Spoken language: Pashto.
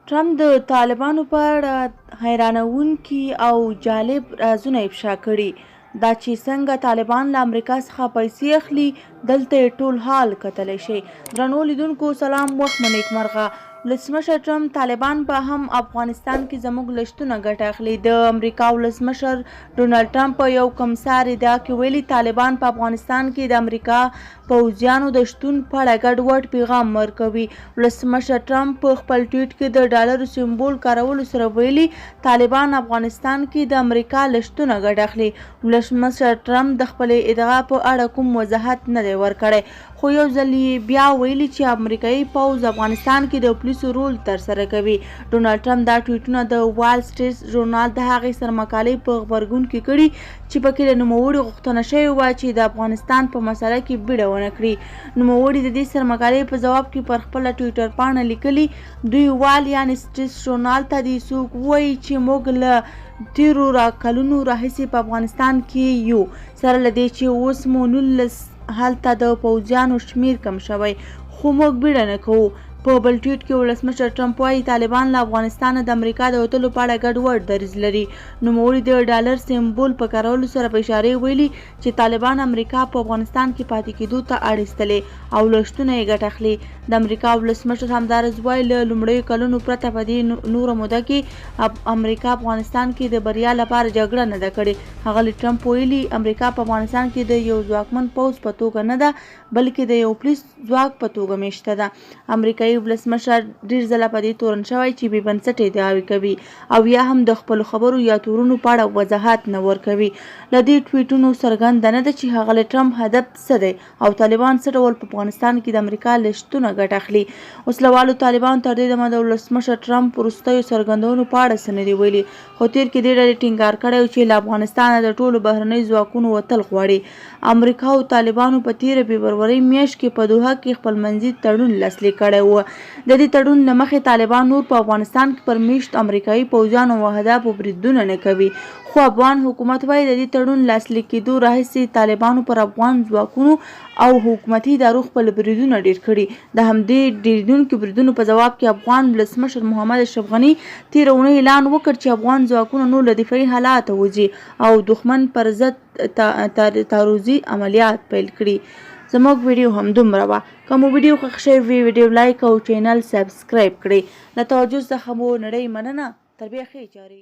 ټرمپ د طالبانو په اړه حیرانوونکي او جالب رازونه افشا کړي. دا چې څنګه طالبان له امریکا څخه پیسې اخلي، دلته یې ټول حال کتلی شئ. درنو لیدونکو سلام، وخت مو نیکمرغه. ولسمشر ټرمپ طالبان به هم افغانستان کې زموږ له شتونه ګټه اخلي. د امریکا ولسمشر ډونالډ ټرمپ په یو کمسار ادعا کې ویلي طالبان په افغانستان کې د امریکا پوځیانو د شتون په اړه ګډوډ پیغام ورکوي. ولسمشر ټرمپ په خپل ټویټ کې د ډالرو سمبول کارولو سره ویلي طالبان افغانستان کې د امریکا له شتونه ګټه اخلي. ولسمشر ټرمپ د خپلې ادعا په اړه کوم وضاحت نه دی ورکړی، خو یو ځل بیا ویلي چې امریکایي پوځ افغانستان کې د پولیسو رول ترسره کوي. ډونالډ ټرمپ دا ټویټونه د وال سټریټ ژورنال د هغې سرمقالې په غبرګون کې کړي چې پکې له نوموړي غوښتنه شوې وه چې د افغانستان په مسله کې بیړه ونه کړي. نوموړي د دې سرمقالې په ځواب کې پر خپله ټویټر پاڼه لیکلي، دوی وال یعنې سټریټ ژورنال ته دې څوک ووایي چې موږ له تیرو کلونو راهیسې په افغانستان کې یو، سره له دې چې اوس مو 19 هلته د پوځیانو شمیر کم شوی، خو موږ بیړه نه کوو. په بل ټویټ کې ولسمشر ټرمپ وایي طالبان له افغانستانه د امریکا د وتلو په اړه ګډوډ دریځ لري. نوموړي د ډالر سمبول په کارولو سره په اشاره ویلي چې طالبان امریکا په افغانستان کې پاتې کېدو ته اړ ایستلې او له شتونه یې ګټه اخلي. د امریکا ولسمشر همدارس وایي له لومړیو کلونو پرته په دې نوره موده کې امریکا افغانستان کې د بریا لپاره جګړه نه ده کړې. ښاغلي ټرمپ ویلي امریکا په افغانستان کې د یو ځواکمن پوځ په توګه نه ده، بلکې د یو پولیس ځواک په توګه میشته ده. امریکایي ولسمشر ډیر ځله په دې تورن شوی چې بې بنسټه ادعاوې کوي او یا هم د خپلو خبرو یا تورونو په اړه وضاحت نه ورکوي. له دې ټویټونو څرګنده نه ده چې ښاغلي ټرمپ هدف څه دی او طالبان څه ډول په افغانستان کې د امریکا له شتونه ګټه اخلي. وسلوالو طالبانو تر دې دمه د ولسمشر ټرمپ وروستیو څرګندونو په اړه څه نه دي ویلي، خو تیر کې دې ډلې ټینګار کړی چې له افغانستانه د ټولو بهرنیو ځواکونو وتل غواړي. امریکا او طالبانو په تیره فبروري میاشت کې په دوحه کې خپلمنځي تړون لاسلیک کړی و. د دې تړون له مخې طالبان نور په افغانستان کې پر میشت امریکایي پوځیانو او اهدافو بریدونه نه کوي، خو افغان حکومت وایي د دې تړون لاسلیک کېدو راهیسې طالبانو پر افغان ځواکونو او حکومتي ادارو خپل بریدونه ډېر کړي. د همدې ډېرېدونکو بریدونو په ځواب کې افغان ولسمشر محمد اشرف غني تېره اونۍ اعلان وکړ چې افغان ځواکونه نور له دفاعي حالاتو وځي او دښمن پر ضد تعرضي عملیات پیل کړي. زموږ ویډیو همدومره وه. که مو ویډیو خوښ شوی وي ویډیو لایک او چینل سبسکرایب کړئ. له توجه څخه مو نړۍ مننه. تر بیا ښې چارې.